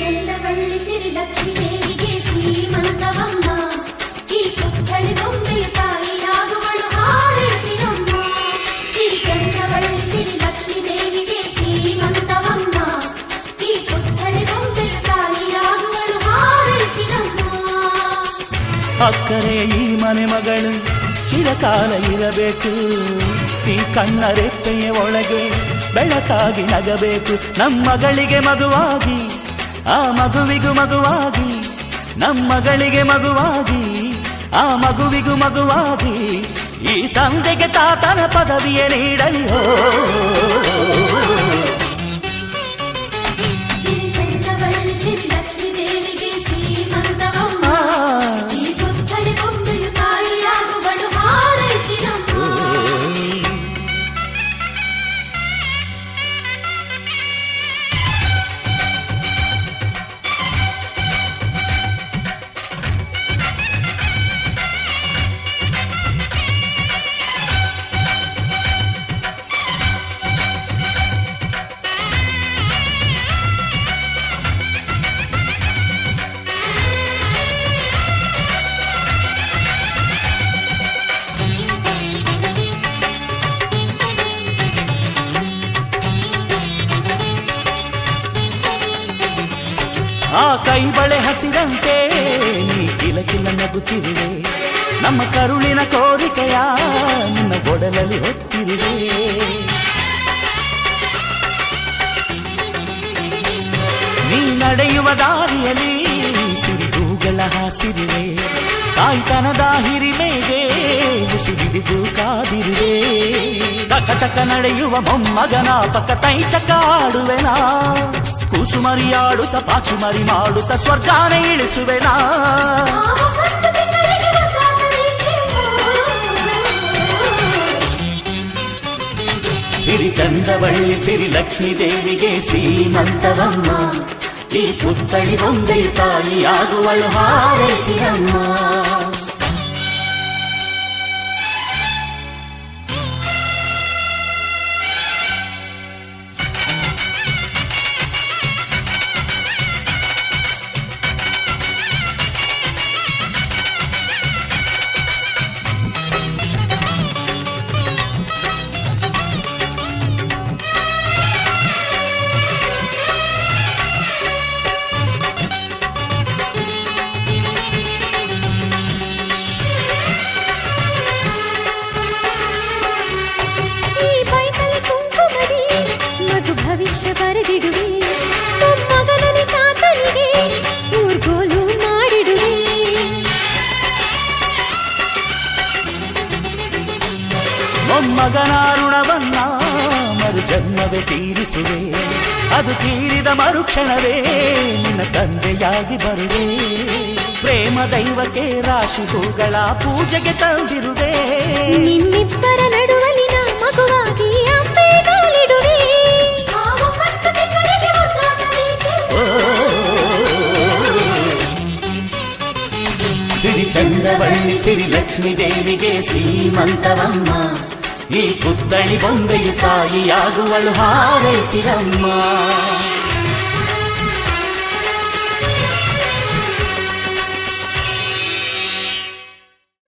ಚಂದವಳ್ಳಿ ಸಿರಿ ಲಕ್ಷ್ಮೀ ದೇವಿಗೆ ಶ್ರೀಮಂತವಮ್ಮ ಈ ಪುತ್ಥಳಿ ಬೊಂಬೆಯ ತಾಯಿಯಾಗುವಳು ಹಾರೈಸಿರಮ್ಮ ಸಿರಿ ಚಂದವಳ್ಳಿ ಸಿರಿ ಲಕ್ಷ್ಮೀ ದೇವಿಗೆ ಶ್ರೀಮಂತವಮ್ಮ ಈ ಪುತ್ಥಳಿ ಬೊಂಬೆಯ ತಾಯಿಯಾಗುವಳು ಹಾರೈಸಿರಮ್ಮ. ಅಕ್ಕರೆ ಈ ಮನೆ ಮಗಳು ಚಿರಕಾಲ ಇರಬೇಕು, ಈ ಕಣ್ಣ ರೆಪ್ಪೆಯ ಒಳಗೆ ಬೆಳಕಾಗಿ ನಗಬೇಕು. ನಮ್ಮಗಳಿಗೆ ಮಗುವಾಗಿ ಆ ಮಗುವಿಗೂ ಮಗುವಾಗಿ, ನಮ್ಮಗಳಿಗೆ ಮಗುವಾಗಿ ಆ ಮಗುವಿಗೂ ಮಗುವಾಗಿ, ಈ ತಂದೆಗೆ ತಾತನ ಪದವಿಯ ನೀಡಲಿ. ಆ ಕೈ ಬಳೆ ಹಸಿರಂತೆ ನೀ ಕಿಲಕಿಲ ನಗುತ್ತಿರುವೆ, ನಮ್ಮ ಕರುಳಿನ ಕೋರಿಕೆಯ ನಿನ್ನ ಒಡಲಲ್ಲಿ ಹೊತ್ತಿರುವೆ. ನೀ ನಡೆಯುವ ದಾರಿಯಲ್ಲಿ ಸಿರಿಗೂಗಳ ಹಾಸಿರುವೆ, ತಾಯ್ತನದ ಹಿರಿಮೆಗೆ ಮುಸುಗಿಡಿದು ಕಾದಿರುವೆ. ತಕ ತಕ ನಡೆಯುವ ಮೊಮ್ಮಗನ ಪಕ್ಕ ತೈತಕ ಆಡುವೆನಾ, ಕೂಸುಮರಿಯಾಡುತ್ತ ಪಾಚುಮರಿ ಮಾಡುತ್ತ ಸ್ವರ್ಗಾನೆ ಇಳಿಸುವೆನಾ. ಸಿರಿ ಚಂದವಳ್ಳಿ ಸಿರಿ ಲಕ್ಷ್ಮೀ ದೇವಿಗೆ ಶ್ರೀಮಂತವಮ್ಮ ಈ ಪುತ್ಥಳಿ ಬೊಂಬೆಯ ತಾಯಿಯಾಗುವಳು ಹಾರೈಸಿರಮ್ಮ. ಭವಿಷ್ಯ ಬರೆದಿಡುವೆ, ಮೊಮ್ಮಗನನೆ ತಾತನಿಗೆ ಊರ್ಗೋಲು ಮಾಡಿಡುವೆ. ಮೊಮ್ಮಗನ ಋಣವನ್ನ ಮರು ಜನ್ಮವೇ ತೀರಿಸುವೆ, ಅದು ತೀರಿದ ಮರುಕ್ಷಣವೇ ನಿನ್ನ ತಂದೆಯಾಗಿ ಬರುವೆ. ಪ್ರೇಮ ದೈವಕ್ಕೆ ರಾಶಿ ಹೂಗಳ ಪೂಜೆಗೆ ತಂದಿರುವೆ, ನಿಮ್ಮಿಬ್ಬರ ನಡುವಲಿನ ಮಗುವಾಗಿ ಅಂಬೆಗಾಲಿಡುವೆ. ಸಿರಿ ಚಂದವಳ್ಳಿ ಸಿರಿ ಲಕ್ಷ್ಮೀ ದೇವಿಗೆ ಶ್ರೀಮಂತವಮ್ಮ ಈ ಪುತ್ಥಳಿ ಬೊಂಬೆಯ ತಾಯಿಯಾಗುವಳು ಹಾರೈಸಿರಮ್ಮ.